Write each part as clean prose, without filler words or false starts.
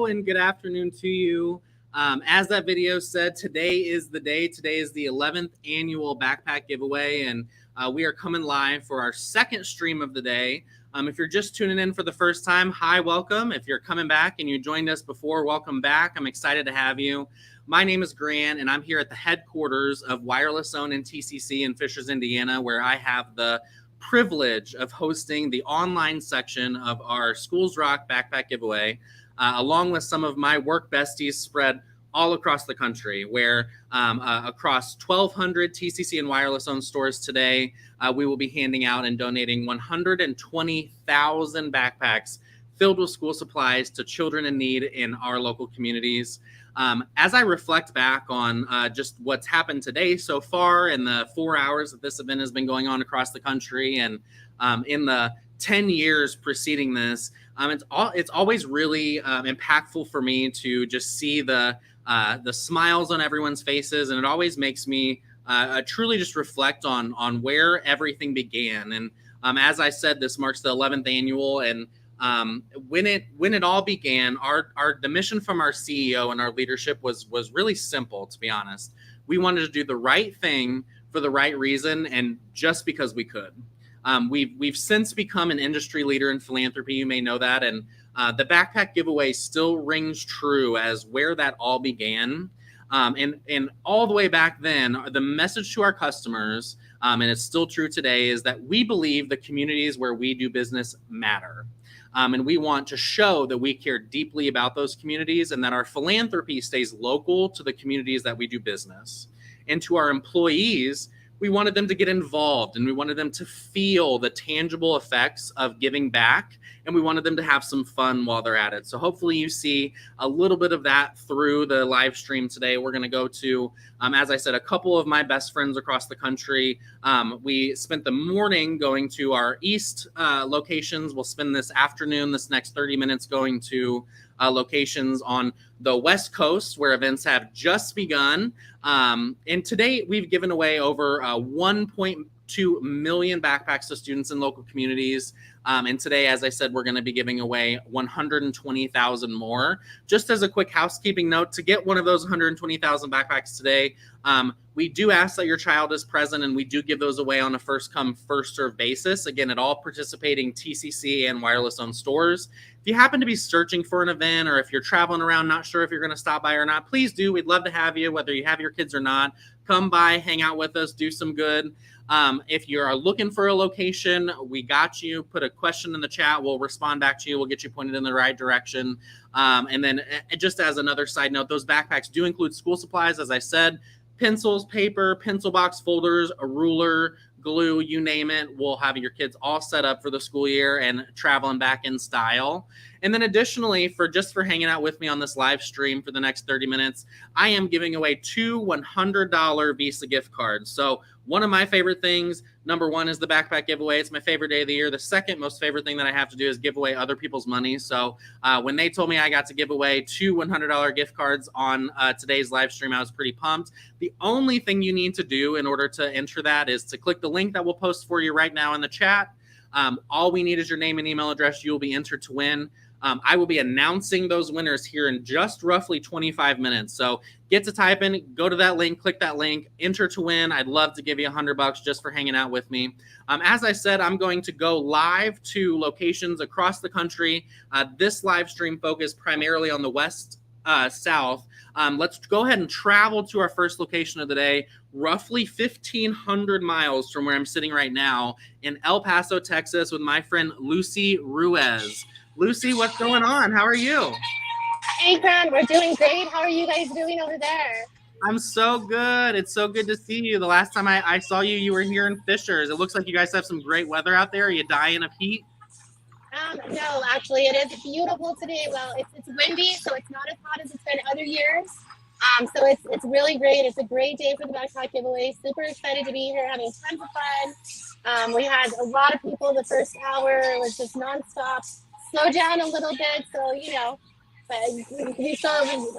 Hello and good afternoon to you. As that video said, today is the day. Today is the 11th annual backpack giveaway, and we are coming live for our second stream of the day. If you're just tuning in for the first time, hi, welcome. If you're coming back and you joined us before, welcome back. I'm excited to have you. My name is Grant, and I'm here at the headquarters of Wireless Zone and TCC in Fishers, Indiana, where I have the privilege of hosting the online section of our Schools Rock backpack giveaway, along with some of my work besties spread all across the country, where across 1,200 TCC and Wireless Zone stores today, we will be handing out and donating 120,000 backpacks filled with school supplies to children in need in our local communities. As I reflect back on just what's happened today so far in the 4 hours that this event has been going on across the country, and in the 10 years preceding this, it's always really impactful for me to just see the smiles on everyone's faces, and it always makes me truly just reflect on where everything began. And as I said, this marks the 11th annual, and when it all began, the mission from our CEO and our leadership was really simple, to be honest. We wanted to do the right thing for the right reason, and just because we could. We've since become an industry leader in philanthropy. You may know that, and the backpack giveaway still rings true as where that all began. And all the way back then, the message to our customers, and it's still true today, is that we believe the communities where we do business matter. And we want to show that we care deeply about those communities, and that our philanthropy stays local to the communities that we do business. And to our employees, we wanted them to get involved, and we wanted them to feel the tangible effects of giving back, and we wanted them to have some fun while they're at it. So hopefully you see a little bit of that through the live stream today. We're going to go to, as I said, a couple of my best friends across the country. We spent the morning going to our east locations. We'll spend this afternoon, this next 30 minutes, going to locations on the West Coast where events have just begun. And today we've given away over 1.2 million backpacks to students in local communities. And today, as I said, we're going to be giving away 120,000 more. Just as a quick housekeeping note, to get one of those 120,000 backpacks today, we do ask that your child is present, and we do give those away on a first-come, first-served basis, again, at all participating TCC and Wireless Zone stores. If you happen to be searching for an event, or if you're traveling around not sure if you're going to stop by or not, please do. We'd love to have you, whether you have your kids or not. Come by, hang out with us, do some good. If you are looking for a location, we got you. Put a question in the chat. We'll respond back to you. We'll get you pointed in the right direction. And then just as another side note, those backpacks do include school supplies, as I said. Pencils, paper, pencil box folders, a ruler, glue, you name it. We'll have your kids all set up for the school year and traveling back in style. And then additionally, for hanging out with me on this live stream for the next 30 minutes, I am giving away 2 $100 Visa gift cards. So one of my favorite things, number one, is the backpack giveaway. It's my favorite day of the year. The second most favorite thing that I have to do is give away other people's money. So when they told me I got to give away 2 $100 gift cards on today's live stream, I was pretty pumped. The only thing you need to do in order to enter that is to click the link that we'll post for you right now in the chat. All we need is your name and email address. You'll be entered to win. I will be announcing those winners here in just roughly 25 minutes. So get to type in, go to that link, click that link, enter to win. I'd love to give you $100 just for hanging out with me. As I said, I'm going to go live to locations across the country. This live stream focused primarily on the West South. Let's go ahead and travel to our first location of the day, roughly 1,500 miles from where I'm sitting right now in El Paso, Texas, with my friend Lucy Ruiz. Lucy, what's going on? How are you? Hey, Grant, we're doing great. How are you guys doing over there? I'm so good. It's so good to see you. The last time I saw you, you were here in Fishers. It looks like you guys have some great weather out there. Are you dying of heat? No, actually, it is beautiful today. Well, it's windy, so it's not as hot as it's been other years. So it's really great. It's a great day for the backpack giveaway. Super excited to be here, having tons of fun. We had a lot of people the first hour. It was just nonstop. Slow down a little bit, so but we're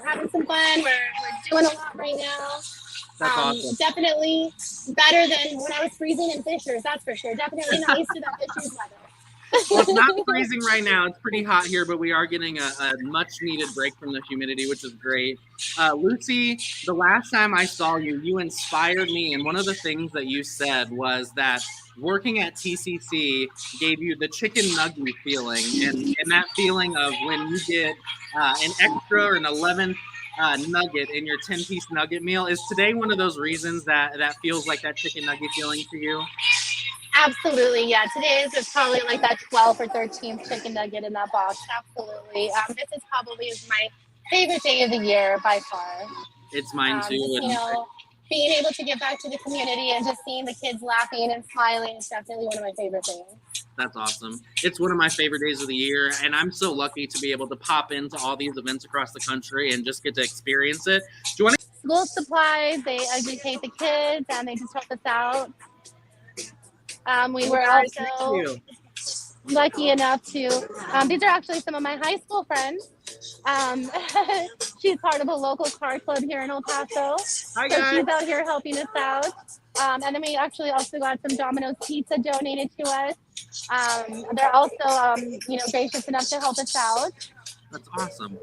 having some fun. We're doing a lot right now. That's awesome. Definitely better than when I was freezing in Fishers, that's for sure. Definitely not used to that Fishers weather. Well, it's not freezing right now. It's pretty hot here, but we are getting a much needed break from the humidity, which is great. Lucy, the last time I saw you, you inspired me. And one of the things that you said was that working at TCC gave you the chicken nugget feeling. And that feeling of when you get an extra or an 11th nugget in your 10-piece nugget meal. Is today one of those reasons that feels like that chicken nugget feeling to you? Absolutely, yeah. Today is probably like that 12th or 13th chicken nugget in that box. Absolutely. This is probably my favorite day of the year by far. It's mine too. Just, you know, being able to give back to the community and just seeing the kids laughing and smiling is definitely one of my favorite things. That's awesome. It's one of my favorite days of the year, and I'm so lucky to be able to pop into all these events across the country and just get to experience it. Do you want to? School supplies, they educate the kids, and they just help us out. We were also lucky enough to, these are actually some of my high school friends. She's part of a local car club here in El Paso. Hi, so guys. She's out here helping us out. And then we actually also got some Domino's pizza donated to us. They're also, gracious enough to help us out. That's awesome.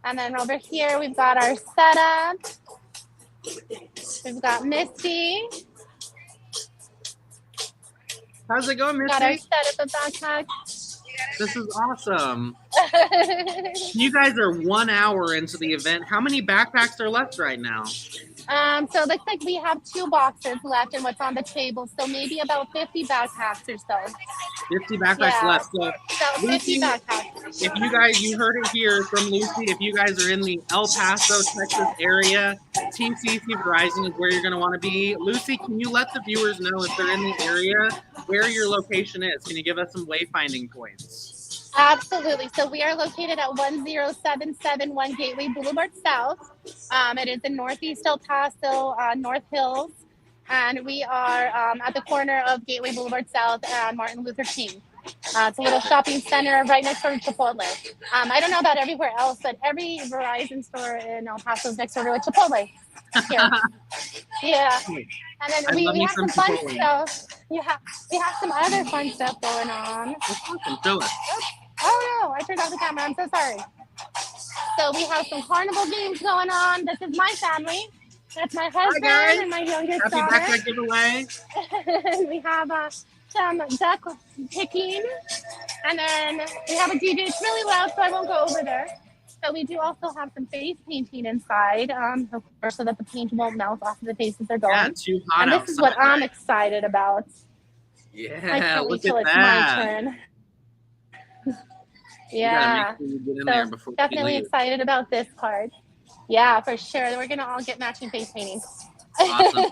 And then over here, we've got our setup. We've got Misty. How's it going, Misty? Got our setup of backpacks. This is awesome. You guys are 1 hour into the event. How many backpacks are left right now? So it looks like we have 2 boxes left and what's on the table. So maybe about 50 backpacks or so. 50 backpacks left. So Lucy, 50 if backpacks. you heard it here from Lucy, if you guys are in the El Paso, Texas area, TCC Verizon is where you're going to want to be. Lucy, can you let the viewers know if they're in the area where your location is? Can you give us some wayfinding points? Absolutely. So we are located at 10771 Gateway Boulevard South. It is in Northeast El Paso, North Hills. And we are at the corner of Gateway Boulevard South and Martin Luther King. It's a little shopping center right next door to Chipotle. I don't know about everywhere else, but every Verizon store in El Paso is next door to a Chipotle. Here. Yeah. And then we have some fun stuff. Yeah, we have some other fun stuff going on. Show us. Oh no, I turned off the camera. I'm so sorry. So we have some carnival games going on. This is my family. That's my husband and my youngest daughter. Happy backpack giveaway. We have some duck picking. And then we have a DJ. It's really loud, so I won't go over there. So we do also have some face painting inside, of course, so that the paint won't melt off of the faces they're going. Yeah, too hot and this outside, is what I'm excited about. Yeah, look till at it's that. my turn. Yeah, so definitely excited about this part. Yeah, for sure. We're gonna all get matching face paintings. Awesome.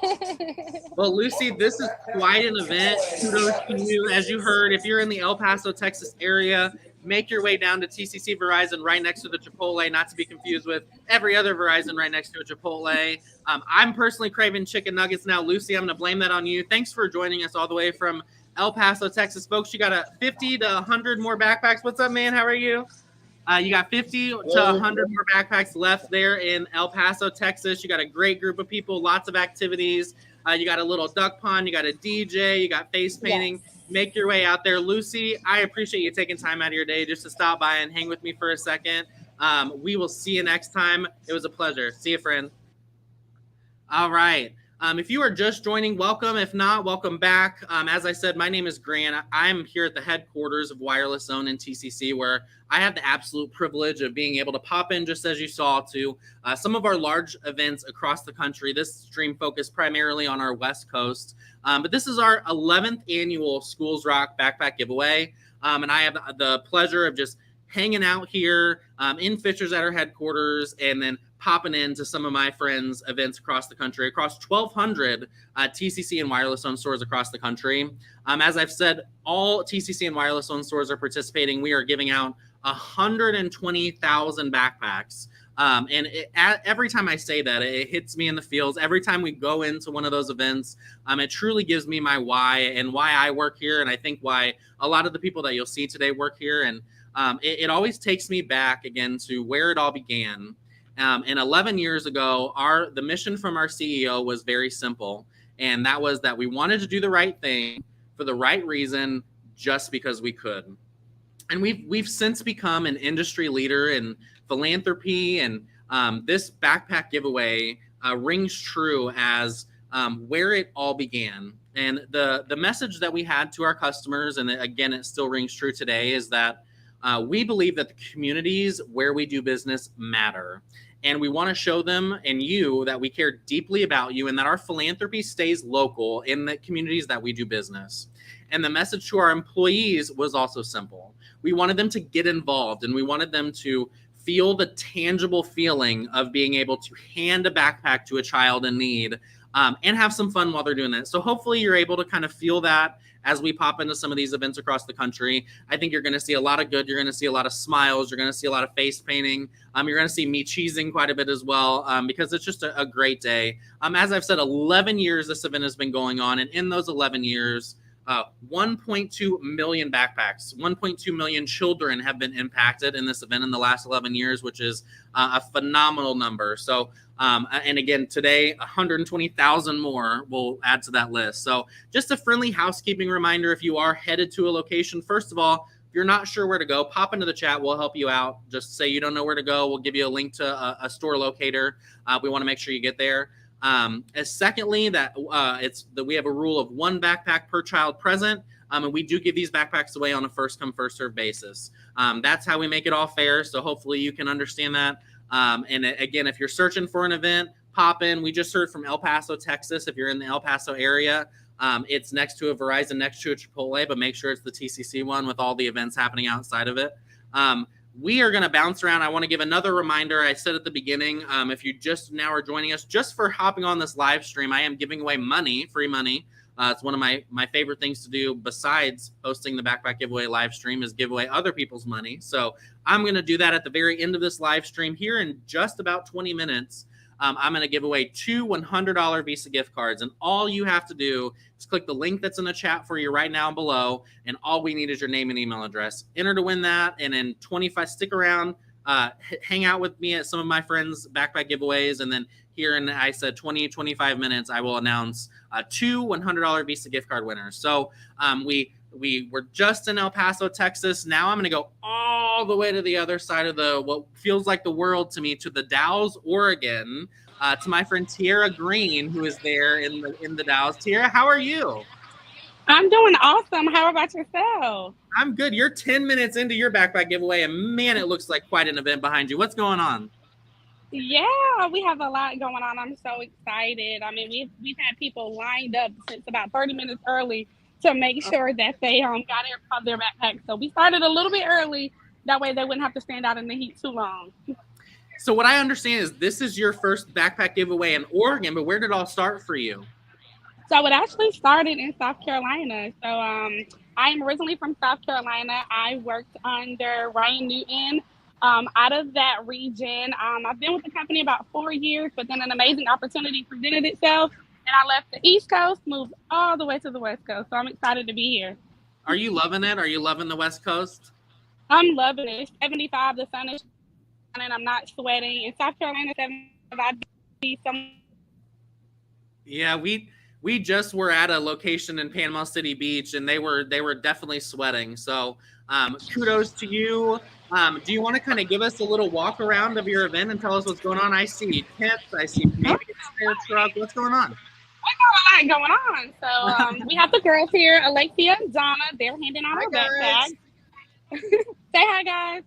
Well, Lucy, this is quite an event. Kudos to you. As you heard, if you're in the El Paso, Texas area, make your way down to TCC Verizon right next to the Chipotle, not to be confused with every other Verizon right next to a Chipotle. I'm personally craving chicken nuggets now. Lucy, I'm going to blame that on you. Thanks for joining us all the way from El Paso, Texas. Folks, you got a 50 to 100 more backpacks. What's up, man? How are you? You got 50 to 100 more backpacks left there in El Paso, Texas. You got a great group of people, lots of activities. You got a little duck pond. You got a DJ. You got face painting. Yes. Make your way out there. Lucy, I appreciate you taking time out of your day just to stop by and hang with me for a second. We will see you next time. It was a pleasure. See you, friend. All right. If you are just joining, welcome. If not, welcome back. As I said, my name is Grant. I'm here at the headquarters of Wireless Zone in TCC, where I have the absolute privilege of being able to pop in, just as you saw, to some of our large events across the country. This stream focused primarily on our West Coast, but this is our 11th annual Schools Rock Backpack Giveaway, and I have the pleasure of just hanging out here in Fishers at our headquarters, and then popping into some of my friends' events across the country, across 1,200 TCC and Wireless Zone stores across the country. As I've said, all TCC and Wireless Zone stores are participating. We are giving out 120,000 backpacks. Every time I say that, it hits me in the feels. Every time we go into one of those events, it truly gives me my why and why I work here. And I think why a lot of the people that you'll see today work here. And it always takes me back again to where it all began. And 11 years ago, the mission from our CEO was very simple. And that was that we wanted to do the right thing for the right reason, just because we could. And we've since become an industry leader in philanthropy, and this backpack giveaway rings true as where it all began. And the message that we had to our customers, and again, it still rings true today, is that we believe that the communities where we do business matter. And we want to show them and you that we care deeply about you, and that our philanthropy stays local in the communities that we do business. And the message to our employees was also simple. We wanted them to get involved, and we wanted them to feel the tangible feeling of being able to hand a backpack to a child in need, and have some fun while they're doing that. So hopefully you're able to kind of feel that as we pop into some of these events across the country. I think you're going to see a lot of good. You're going to see a lot of smiles. You're going to see a lot of face painting. You're going to see me cheesing quite a bit as well, because it's just a great day. As I've said, 11 years this event has been going on, and in those 11 years, 1.2 million backpacks, 1.2 million children have been impacted in this event in the last 11 years, which is a phenomenal number. So, and again, today, 120,000 more will add to that list. So just a friendly housekeeping reminder, if you are headed to a location, first of all, if you're not sure where to go, pop into the chat. We'll help you out. Just say you don't know where to go. We'll give you a link to a store locator. We want to make sure you get there. Secondly, we have a rule of 1 backpack per child present, and we do give these backpacks away on a first come first serve basis. That's how we make it all fair. So hopefully you can understand that. And again, if you're searching for an event, pop in. We just heard from El Paso, Texas. If you're in the El Paso area, it's next to a Verizon, next to a Chipotle, but make sure it's the TCC one with all the events happening outside of it. We are going to bounce around. I want to give another reminder. I said at the beginning, if you just now are joining us, just for hopping on this live stream, I am giving away money, free money. It's one of my favorite things to do besides hosting the backpack giveaway live stream is give away other people's money. So I'm going to do that at the very end of this live stream here in just about 20 minutes. I'm going to give away 2 $100 Visa gift cards, and all you have to do is click the link that's in the chat for you right now below, and all we need is your name and email address. Enter to win that, and in 25, stick around, hang out with me at some of my friends' backpack giveaways, and then here in, I said 20, 25 minutes, I will announce 2 $100 Visa gift card winners. So we were just in El Paso, Texas. Now I'm going to go all the way to the other side of what feels like the world to me, to the Dalles, Oregon, to my friend Tiara Green, who is there in the Dalles. Tiara, how are you? I'm doing awesome. How about yourself? I'm good. You're 10 minutes into your backpack giveaway, and man, it looks like quite an event behind you. What's going on? Yeah, we have a lot going on. I'm so excited. I mean, we've had people lined up since about 30 minutes early to make sure that they got their backpacks. So we started a little bit early. That way they wouldn't have to stand out in the heat too long. So what I understand is this is your first backpack giveaway in Oregon, but where did it all start for you? So it actually started in South Carolina. So I am originally from South Carolina. I worked under Ryan Newton out of that region. I've been with the company about 4 years, but then an amazing opportunity presented itself. And I left the East Coast, moved all the way to the West Coast. So I'm excited to be here. Are you loving it? Are you loving the West Coast? I'm loving it. It's 75, the sun is shining, I'm not sweating. In South Carolina, 75, I'd be some. Yeah, we just were at a location in Panama City Beach, and they were definitely sweating. So kudos to you. Do you want to kind of give us a little walk around of your event and tell us what's going on? I see tents. I see maybe a spare truck. What's going on? I got a lot going on. So we have the girls here, Alexia and Donna. They're handing out our backpacks. Say hi, guys.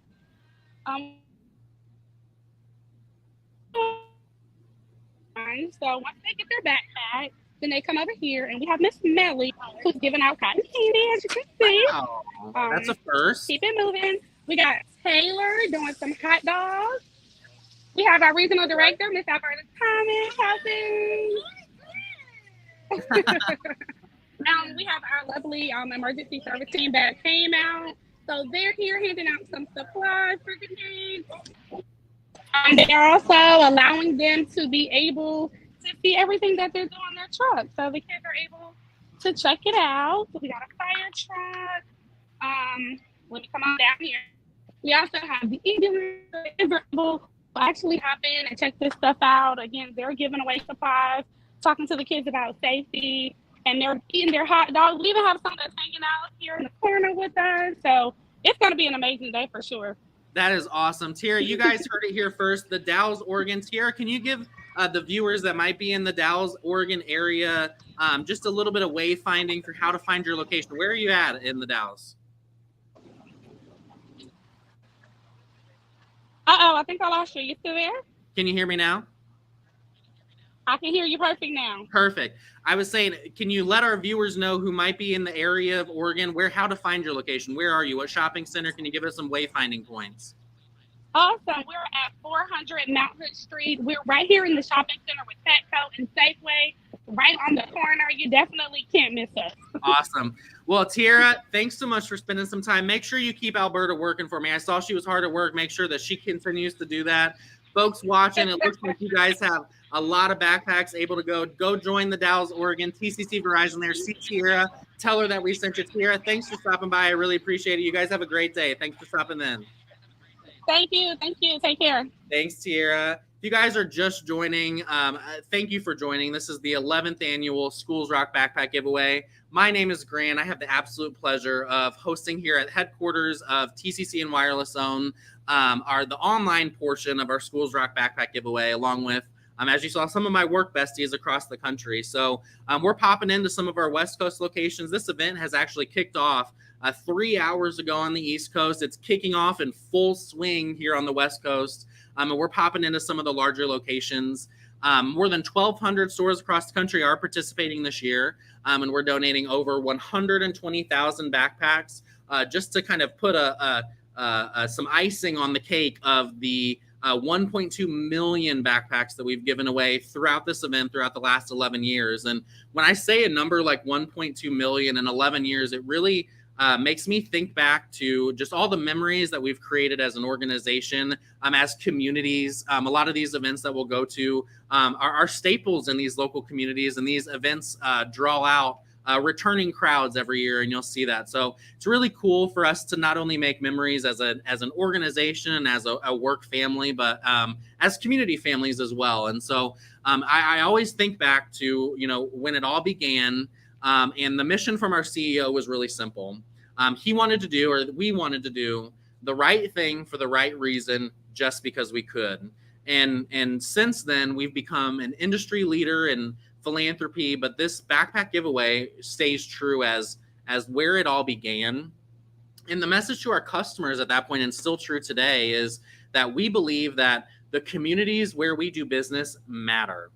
So once they get their backpack, then they come over here, and we have Miss Melly, who's giving out cotton candy, as you can see. Wow, that's a first. Keep it moving. We got Taylor doing some hot dogs. We have our regional director, Miss Alberta Thomas, helping. We have our lovely emergency service team that came out. So they're here handing out some supplies for the kids. They're also allowing them to be able to see everything that they're doing on their truck. So the kids are able to check it out. So we got a fire truck. Let me come on down here. We also have the ambulance will actually hop in and check this stuff out. Again, they're giving away supplies, talking to the kids about safety, and they're eating their hot dogs. We even have some that's hanging out here in the corner with us. So it's going to be an amazing day for sure. That is awesome. Tiara, you guys heard it here first. The Dalles, Oregon. Tiara, can you give the viewers that might be in the Dalles, Oregon area just a little bit of wayfinding for how to find your location? Where are you at in the Dalles? I think I lost you. You still there? Can you hear me now? I can hear you perfect now. Perfect. I was saying, can you let our viewers know who might be in the area of Oregon, how to find your location? Where are you? What shopping center? Can you give us some wayfinding points? Awesome. We're at 400 Mount Hood Street. We're right here in the shopping center with Petco and Safeway, right on the corner. You definitely can't miss us. Awesome. Well, Tiara, thanks so much for spending some time. Make sure you keep Alberta working for me. I saw she was hard at work. Make sure that she continues to do that. Folks watching, it looks like you guys have a lot of backpacks able to go join the Dalles, Oregon, TCC Verizon there. See Tiara. Tell her that we sent you. Tiara, thanks for stopping by. I really appreciate it. You guys have a great day. Thanks for stopping in. Thank you. Thank you. Take care. Thanks, Tiara. If you guys are just joining, thank you for joining. This is the 11th annual Schools Rock Backpack Giveaway. My name is Grant. I have the absolute pleasure of hosting here at headquarters of TCC and Wireless Zone the online portion of our Schools Rock Backpack Giveaway, along with, as you saw, some of my work besties across the country. So we're popping into some of our West Coast locations. This event has actually kicked off 3 hours ago on the East Coast. It's kicking off in full swing here on the West Coast. And we're popping into some of the larger locations. More than 1,200 stores across the country are participating this year. And we're donating over 120,000 backpacks just to kind of put some icing on the cake of the 1.2 million backpacks that we've given away throughout this event throughout the last 11 years. And when I say a number like 1.2 million in 11 years, it really makes me think back to just all the memories that we've created as an organization, as communities. A lot of these events that we'll go to are staples in these local communities, and these events draw out returning crowds every year, and you'll see that. So it's really cool for us to not only make memories as an organization and as a work family, but as community families as well. And so I always think back to, when it all began, and the mission from our CEO was really simple. We wanted to do the right thing for the right reason, just because we could. And since then, we've become an industry leader in philanthropy, but this backpack giveaway stays true as where it all began. And the message to our customers at that point, and still true today, is that we believe that the communities where we do business matter,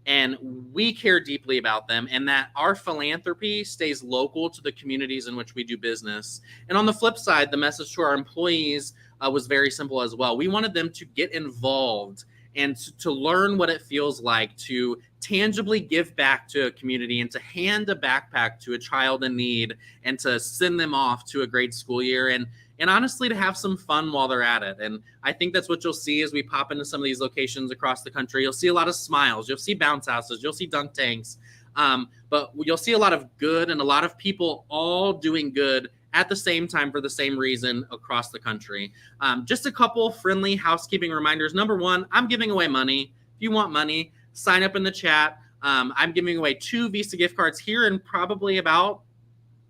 and we care deeply about them, and that our philanthropy stays local to the communities in which we do business. And on the flip side, the message to our employees was very simple as well. We wanted them to get involved and to learn what it feels like to tangibly give back to a community, and to hand a backpack to a child in need, and to send them off to a great school year, and honestly to have some fun while they're at it. And I think that's what you'll see as we pop into some of these locations across the country. You'll see a lot of smiles, you'll see bounce houses, you'll see dunk tanks, but you'll see a lot of good and a lot of people all doing good at the same time for the same reason across the country. Just a couple friendly housekeeping reminders. Number one, I'm giving away money. If you want money, sign up in the chat. I'm giving away 2 Visa gift cards here in probably about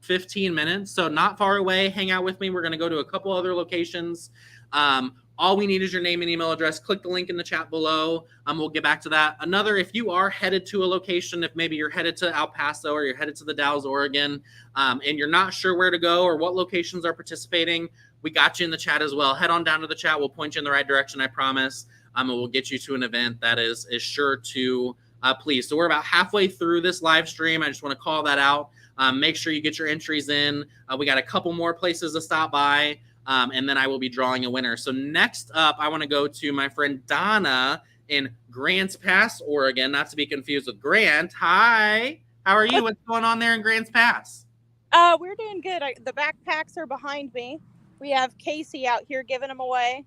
15 minutes. So not far away. Hang out with me. We're going to go to a couple other locations. All we need is your name and email address. Click the link in the chat below. We'll get back to that. Another, if you are headed to a location, if maybe you're headed to El Paso or you're headed to the Dalles, Oregon, and you're not sure where to go or what locations are participating, we got you in the chat as well. Head on down to the chat. We'll point you in the right direction, I promise. And we'll get you to an event that is sure to please. So we're about halfway through this live stream. I just want to call that out. Make sure you get your entries in. We got a couple more places to stop by, and then I will be drawing a winner. So next up, I want to go to my friend Donna in Grants Pass, Oregon, not to be confused with Grant. Hi, how are you? What's going on there in Grants Pass? We're doing good. The backpacks are behind me. We have Casey out here giving them away.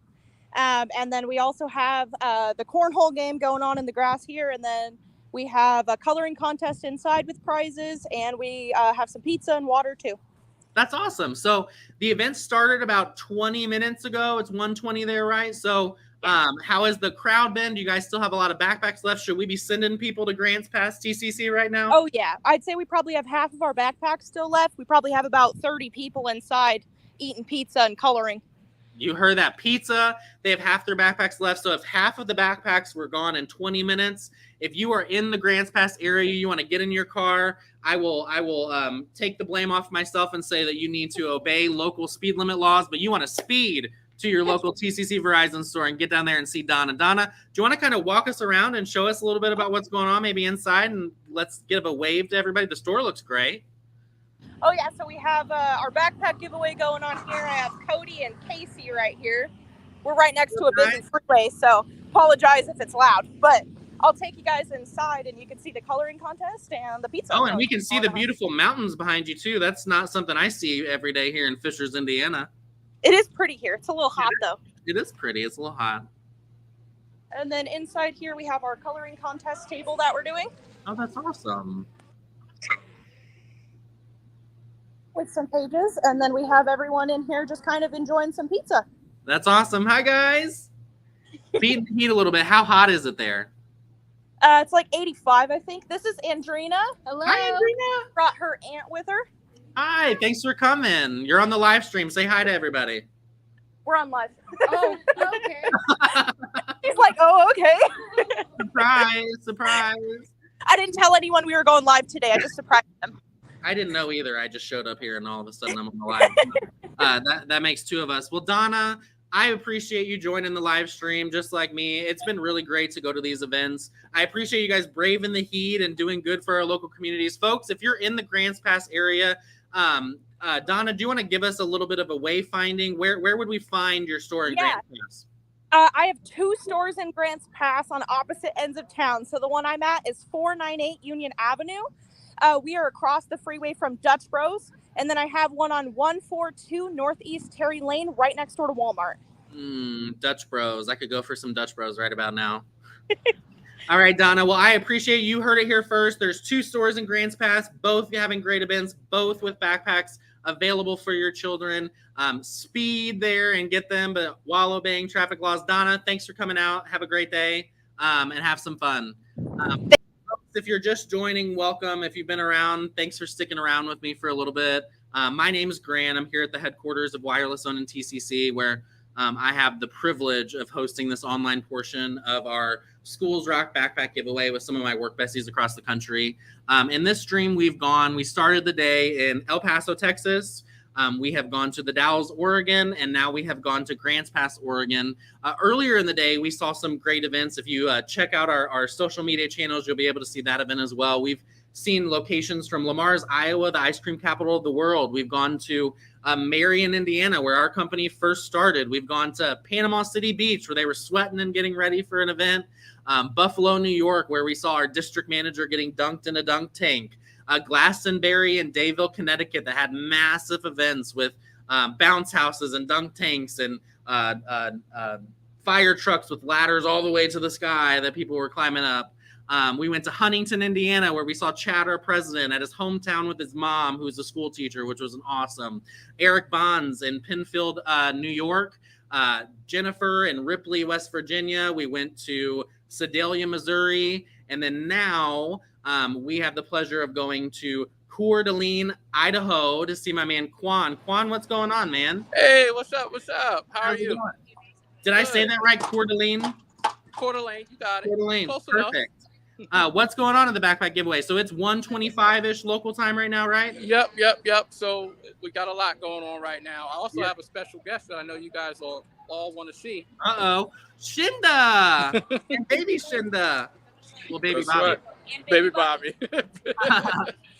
And then we also have the cornhole game going on in the grass here. And then we have a coloring contest inside with prizes. And we have some pizza and water too. That's awesome. So the event started about 20 minutes ago. It's 1:20 there, right? So How has the crowd been? Do you guys still have a lot of backpacks left? Should we be sending people to Grants Pass TCC right now? Oh yeah, I'd say we probably have half of our backpacks still left. We probably have about 30 people inside eating pizza and coloring. You heard that. Pizza. They have half their backpacks left. So if half of the backpacks were gone in 20 minutes, if you are in the Grants Pass area, you want to get in your car, I will take the blame off myself and say that you need to obey local speed limit laws, but you want to speed to your local TCC Verizon store and get down there and see Donna. Donna, do you want to kind of walk us around and show us a little bit about what's going on maybe inside, and let's give a wave to everybody? The store looks great. Oh yeah, so we have our backpack giveaway going on here. I have Cody and Casey right here. We're right next to a busy freeway, so apologize if it's loud, but I'll take you guys inside and you can see the coloring contest and the pizza. Oh, and we can see the beautiful mountains behind you too. That's not something I see every day here in Fishers, Indiana. It is pretty here. It's a little hot though. It is pretty. It's a little hot. And then inside here we have our coloring contest table that we're doing. Oh, that's awesome. With some pages, and then we have everyone in here just kind of enjoying some pizza. That's awesome. Hi guys. Beat the heat a little bit. How hot is it there? It's like 85, I think. This is Andrina. Hello. Hi, Andrina. Brought her aunt with her. Hi, thanks for coming. You're on the live stream. Say hi to everybody. We're on live. Oh, okay. He's like, oh, okay. Surprise. I didn't tell anyone we were going live today. I just surprised them. I didn't know either. I just showed up here and all of a sudden I'm on the live. That makes two of us. Well, Donna, I appreciate you joining the live stream just like me. It's been really great to go to these events. I appreciate you guys braving the heat and doing good for our local communities. Folks, if you're in the Grants Pass area, Donna, do you want to give us a little bit of a wayfinding? Where would we find your store in Grants Pass? I have two stores in Grants Pass on opposite ends of town. So the one I'm at is 498 Union Avenue. We are across the freeway from Dutch Bros. And then I have one on 142 Northeast Terry Lane, right next door to Walmart. Dutch Bros. I could go for some Dutch Bros right about now. All right, Donna. Well, I appreciate you heard it here first. There's two stores in Grants Pass, both having great events, both with backpacks available for your children. Speed there and get them, but while obeying traffic laws. Donna, thanks for coming out. Have a great day and have some fun. If you're just joining, welcome. If you've been around, thanks for sticking around with me for a little bit. My name is Grant. I'm here at the headquarters of Wireless Owned and TCC, where I have the privilege of hosting this online portion of our Schools Rock Backpack giveaway with some of my work besties across the country. In this stream, we started the day in El Paso, Texas. We have gone to the Dalles, Oregon, and now we have gone to Grants Pass, Oregon. Earlier in the day, we saw some great events. If you check out our social media channels, you'll be able to see that event as well. We've seen locations from Lamar's, Iowa, the ice cream capital of the world. We've gone to Marion, Indiana, where our company first started. We've gone to Panama City Beach, where they were sweating and getting ready for an event. Buffalo, New York, where we saw our district manager getting dunked in a dunk tank. Glastonbury and Dayville, Connecticut, that had massive events with bounce houses and dunk tanks and fire trucks with ladders all the way to the sky that people were climbing up. We went to Huntington, Indiana, where we saw Chad, our president, at his hometown with his mom, who's a school teacher, which was an awesome. Eric Bonds in Penfield, New York. Jennifer in Ripley, West Virginia. We went to Sedalia, Missouri. And then now we have the pleasure of going to Coeur d'Alene, Idaho, to see my man Quan. Quan, what's going on, man? Hey, what's up? What's up? How are you? Did I say that right? Coeur d'Alene? Coeur d'Alene, you got it. Coeur d'Alene, Close perfect. What's going on in the backpack giveaway? So it's 1:25-ish local time right now, right? Yep. So we got a lot going on right now. I also have a special guest that I know you guys all want to see. Uh-oh. Shinda! And baby Shinda. Well, baby That's Bobby. Right. Baby Bobby.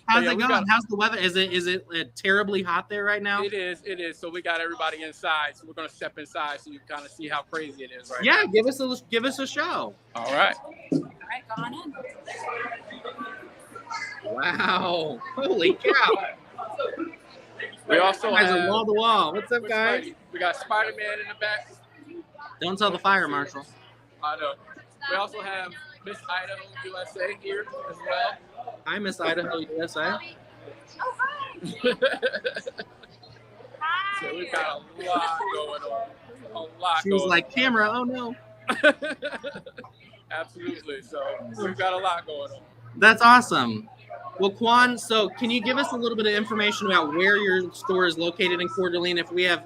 How's it going? How's the weather? Is it terribly hot there right now? It is. So we got everybody inside. So we're gonna step inside so you can kind of see how crazy it is right now. now. give us a show. All right. All right, go on in. Wow. Holy cow. We also have wall to wall. What's up, guys? We got Spider-Man in the back. Don't tell the fire marshal. I know. We also have Miss Idaho USA here as well. Hi, Miss Idaho USA. Oh, hi. So we got a lot going on. She was like, camera, oh no. Absolutely. So we've got a lot going on. That's awesome. Well, Quan, so can you give us a little bit of information about where your store is located in Coeur d'Alene? If we have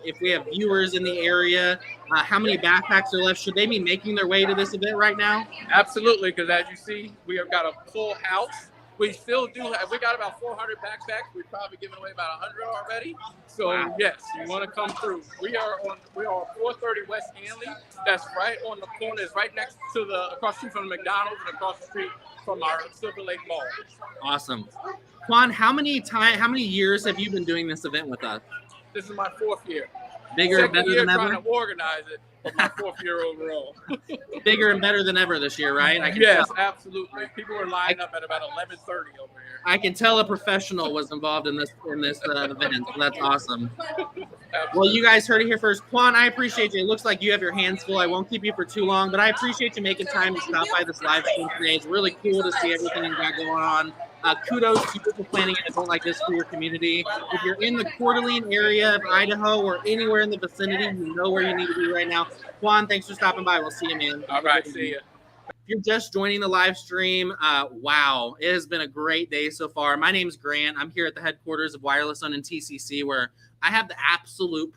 viewers in the area, how many backpacks are left? Should they be making their way to this event right now? Absolutely, because as you see, we have got a full house. We still do have, we got about 400 backpacks. We've probably given away about 100 already. So Wow. yes, you want to come through. We are on 430 West Hanley. That's right on the corner. It's right next to across the street from the McDonald's and across the street from our Silver Lake Mall. Awesome. Quan, how many years have you been doing this event with us? This is my 4th year. Bigger and better than ever? Trying to organize it, but my 4th year overall. Bigger and better than ever this year, right? Yes, absolutely. People were lining up at about 11:30 over here. I can tell a professional was involved in this event, so that's awesome. Well, you guys heard it here first. Quan, I appreciate you. It looks like you have your hands full. I won't keep you for too long, but I appreciate you making time to stop by this live stream today. It's really cool to see everything you got going on. Kudos to you for planning an event like this for your community. If you're in the Coeur d'Alene area of Idaho or anywhere in the vicinity, you know where you need to be right now. Quan, thanks for stopping by. We'll see you, man. All right, see you. If you're just joining the live stream, wow, it has been a great day so far. My name's Grant. I'm here at the headquarters of Wireless Zone and TCC, where I have the absolute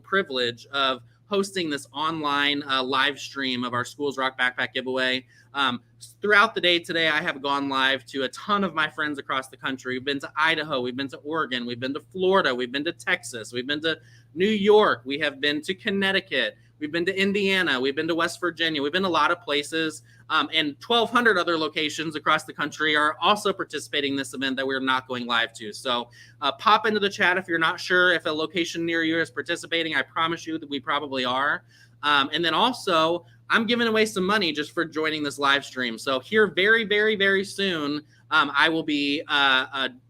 privilege of hosting this online live stream of our Schools Rock Backpack giveaway. Throughout the day today, I have gone live to a ton of my friends across the country. We've been to Idaho, we've been to Oregon, we've been to Florida, we've been to Texas, we've been to New York, we have been to Connecticut, we've been to Indiana, we've been to West Virginia, we've been a lot of places, and 1,200 other locations across the country are also participating in this event that we're not going live to. So pop into the chat if you're not sure if a location near you is participating. I promise you that we probably are. And then also, I'm giving away some money just for joining this live stream. So here very, very, very soon, I will be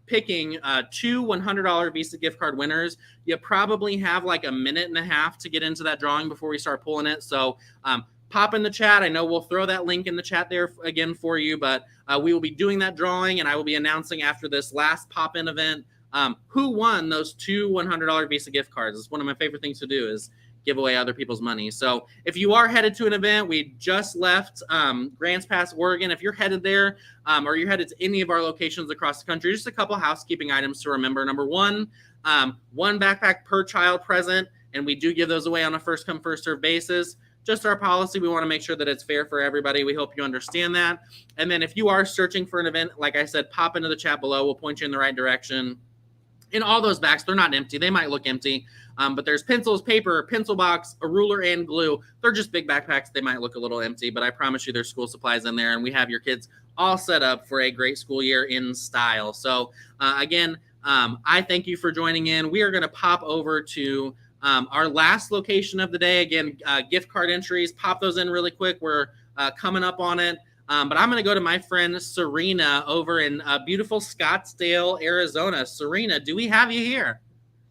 picking 2 $100 Visa gift card winners. You probably have like a minute and a half to get into that drawing before we start pulling it. So pop in the chat. I know we'll throw that link in the chat there again for you, but we will be doing that drawing, and I will be announcing after this last pop-in event who won those 2 $100 Visa gift cards. It's one of my favorite things to do is give away other people's money. So if you are headed to an event, we just left Grants Pass, Oregon. If you're headed there or you're headed to any of our locations across the country, just a couple housekeeping items to remember. Number one, one backpack per child present, and we do give those away on a first come, first serve basis. Just our policy. We want to make sure that it's fair for everybody. We hope you understand that. And then if you are searching for an event, like I said, pop into the chat below. We'll point you in the right direction. In all those bags, they're not empty. They might look empty, but there's pencils, paper, pencil box, a ruler, and glue. They're just big backpacks. They might look a little empty, but I promise you there's school supplies in there, and we have your kids all set up for a great school year in style. So again, I thank you for joining in. We are going to pop over to our last location of the day. Again, gift card entries, pop those in really quick. We're coming up on it. But I'm going to go to my friend Serena over in beautiful Scottsdale, Arizona. Serena, do we have you here?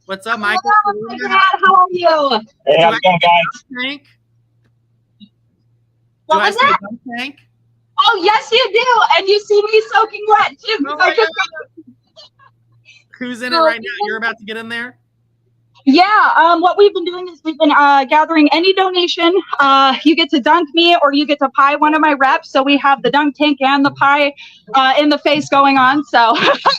What's up, Michael? Hello, my dad. How are you? Hey, how's it going, guys? Tank? What was that? Tank? Oh, yes, you do. And you see me soaking wet, too. Oh my God. Who's in it right now? You're about to get in there? Yeah, what we've been doing is we've been gathering any donation. You get to dunk me or you get to pie one of my reps. So we have the dunk tank and the pie in the face going on. So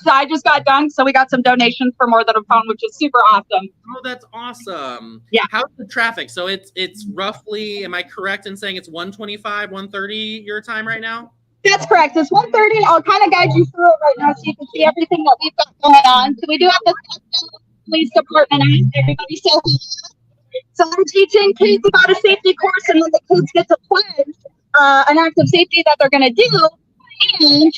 I just got dunked. So we got some donations for More Than a Phone, which is super awesome. Oh, that's awesome. Yeah. How's the traffic? So it's roughly, am I correct in saying it's 1:25, 1:30 your time right now? That's correct. It's 1:30. I'll kind of guide you through it right now so you can see everything that we've got going on. So we do have the police department. Everybody so I'm teaching kids about a safety course, and then the kids get to pledge an act of safety that they're going to do and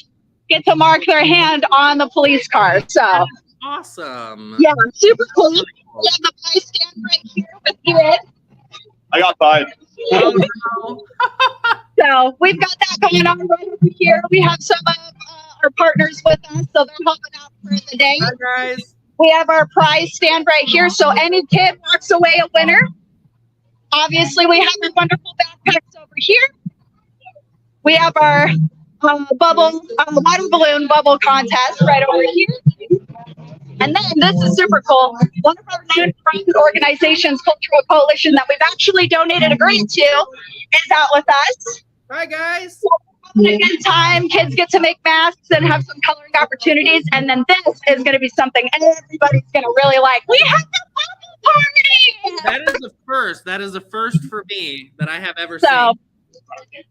get to mark their hand on the police car. So awesome. Yeah, super cool. We have the pie stand right here with you in. I got 5. Oh, no. So we've got that going on right over here. We have some of our partners with us, so they're helping out for the day. Hi, guys. We have our prize stand right here, so any kid walks away a winner. Obviously, we have our wonderful backpacks over here. We have our water balloon bubble contest right over here. And then this is super cool. One of our nonprofit organizations, Cultural Coalition, that we've actually donated a grant to, is out with us. Hi, guys. Having a good time. Kids get to make masks and have some coloring opportunities. And then this is going to be something everybody's going to really like. We have the bubble party. That is the first. That is the first for me that I have ever So, seen.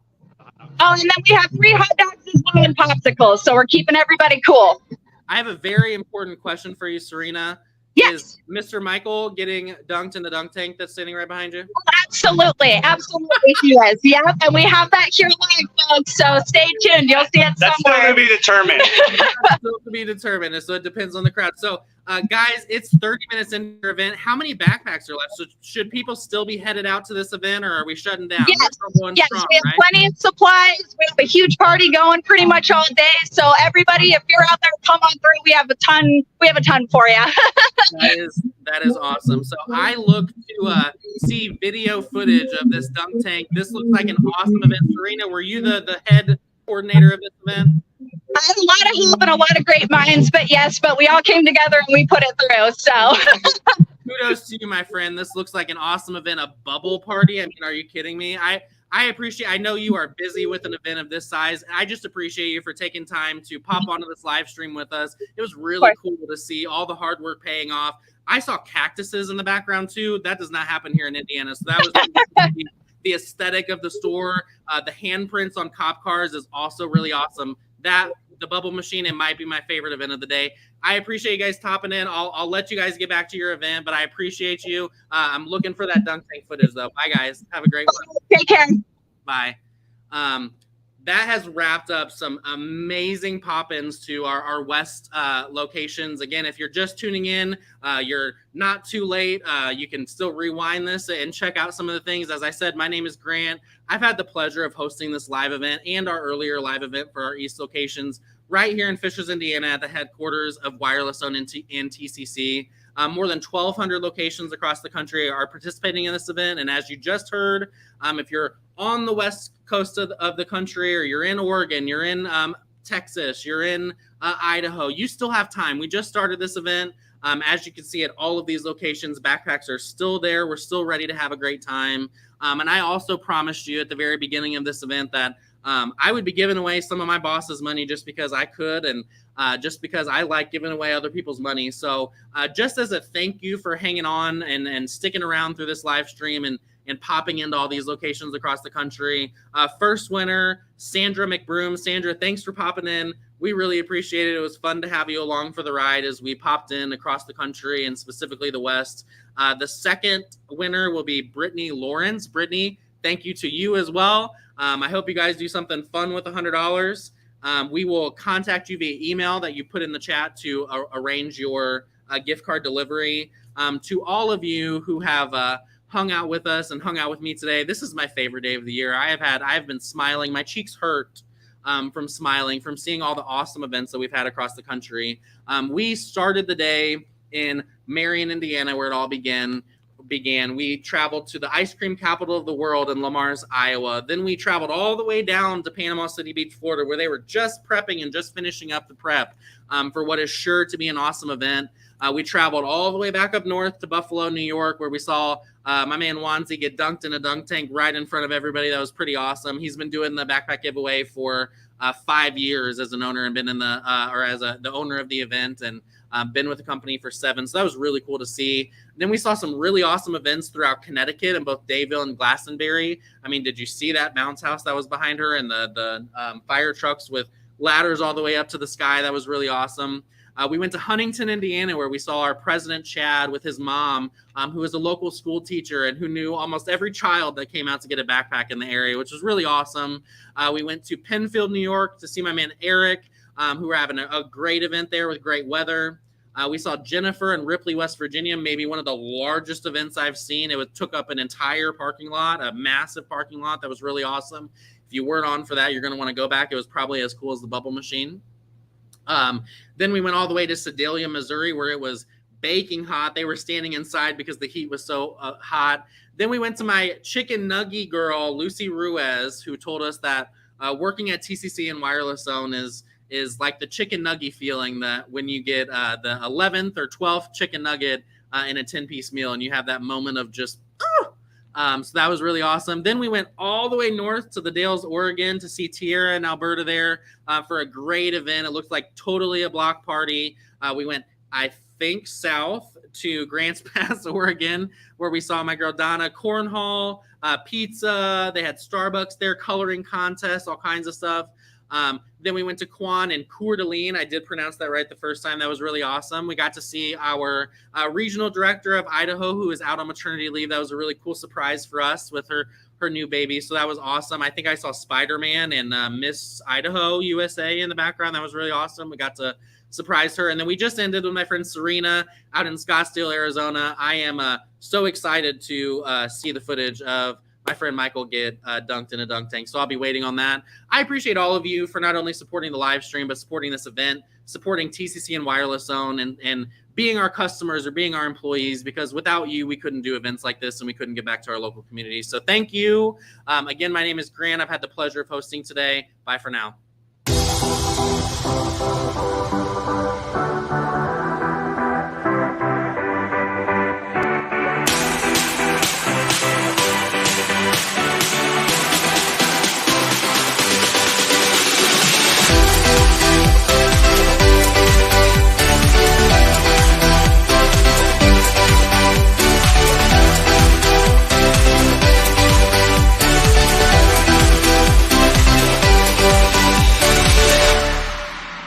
oh, and then we have 3 hot dogs as well and popsicles. So we're keeping everybody cool. I have a very important question for you, Serena. Yes. Is Mr. Michael getting dunked in the dunk tank that's standing right behind you? Absolutely. Absolutely he is. Yeah. And we have that here live, folks. So stay tuned. You'll see it That's still somewhere. to be determined. Still to be determined. So it depends on the crowd. So, guys, it's 30 minutes into your event. How many backpacks are left? So should people still be headed out to this event, or are we shutting down? Yes. We're going Yes, strong, we have right? plenty of supplies. We have a huge party going pretty much all day. So everybody, if you're out there, come on through. We have a ton. We have a ton for you. That is awesome. So I look to see video footage of this dunk tank. This looks like an awesome event. Serena, were you the head coordinator of this event? I had a lot of help and a lot of great minds, but we all came together and we put it through. So Kudos to you, my friend. This looks like an awesome event, a bubble party. I mean, are you kidding me? I appreciate, I know you are busy with an event of this size. I just appreciate you for taking time to pop onto this live stream with us. It was really cool to see all the hard work paying off. I saw cactuses in the background too. That does not happen here in Indiana. So that was the aesthetic of the store. The handprints on cop cars is also really awesome. The bubble machine, it might be my favorite event of the day. I appreciate you guys topping in. I'll let you guys get back to your event, but I appreciate you. I'm looking for that dunk tank footage though. Bye guys. Have a great one. take care. Bye. That has wrapped up some amazing pop-ins to our West locations. Again, if you're just tuning in, you're not too late. You can still rewind this and check out some of the things. As I said, my name is Grant. I've had the pleasure of hosting this live event and our earlier live event for our East locations right here in Fishers, Indiana at the headquarters of Wireless Owned and TCC. More than 1,200 locations across the country are participating in this event. And as you just heard, if you're on the west coast of the country, or you're in Oregon, you're in Texas, you're in Idaho, you still have time. We just started this event. As you can see at all of these locations, backpacks are still there. We're still ready to have a great time. And I also promised you at the very beginning of this event that I would be giving away some of my boss's money just because I could, and just because I like giving away other people's money. So just as a thank you for hanging on and sticking around through this live stream and popping into all these locations across the country. First winner, Sandra McBroom. Sandra, thanks for popping in. We really appreciate it. It was fun to have you along for the ride as we popped in across the country and specifically the West. The second winner will be Brittany Lawrence. Brittany, thank you to you as well. I hope you guys do something fun with $100. We will contact you via email that you put in the chat to arrange your gift card delivery. To all of you who have hung out with us and hung out with me today, this is my favorite day of the year. I've been smiling. My cheeks hurt from smiling, from seeing all the awesome events that we've had across the country. We started the day in Marion, Indiana, where it all began. We traveled to the ice cream capital of the world in Lamar's, Iowa. Then we traveled all the way down to Panama City Beach, Florida, where they were just prepping and just finishing up the prep for what is sure to be an awesome event. We traveled all the way back up north to Buffalo, New York, where we saw my man Wanzi get dunked in a dunk tank right in front of everybody. That was pretty awesome. He's been doing the backpack giveaway for 5 years as an owner and been in the the owner of the event, and been with the company for 7. So that was really cool to see. Then we saw some really awesome events throughout Connecticut in both Dayville and Glastonbury. I mean, did you see that bounce house that was behind her and the fire trucks with ladders all the way up to the sky? That was really awesome. We went to Huntington, Indiana, where we saw our president, Chad, with his mom, who is a local school teacher and who knew almost every child that came out to get a backpack in the area, which was really awesome. We went to Penfield, New York to see my man, Eric, who were having a great event there with great weather. We saw Jennifer in Ripley, West Virginia, maybe one of the largest events I've seen. It took up an entire parking lot, a massive parking lot. That was really awesome. If you weren't on for that, you're going to want to go back. It was probably as cool as the bubble machine. Then we went all the way to Sedalia, Missouri, where it was baking hot. They were standing inside because the heat was so hot. Then we went to my chicken nugget girl, Lucy Ruiz, who told us that working at TCC and Wireless Zone is is like the chicken nugget feeling that when you get the 11th or 12th chicken nugget in a 10-piece meal, and you have that moment of just, so that was really awesome. Then we went all the way north to the Dalles, Oregon to see Tierra and Alberta there for a great event. It looked like totally a block party. We went, I think, south to Grants Pass, Oregon, where we saw my girl Donna, cornhole, pizza. They had Starbucks there, coloring contests, all kinds of stuff. Then we went to Quan and Coeur d'Alene. I did pronounce that right the first time. That was really awesome. We got to see our regional director of Idaho, who is out on maternity leave. That was a really cool surprise for us with her new baby. So that was awesome. I think I saw Spider-Man and Miss Idaho USA in the background. That was really awesome. We got to surprise her. And then we just ended with my friend Serena out in Scottsdale, Arizona. I am so excited to see the footage of my friend Michael get dunked in a dunk tank. So I'll be waiting on that. I appreciate all of you for not only supporting the live stream, but supporting this event, supporting TCC and Wireless Zone, and being our customers or being our employees, because without you, we couldn't do events like this and we couldn't get back to our local community. So thank you. Again, my name is Grant. I've had the pleasure of hosting today. Bye for now.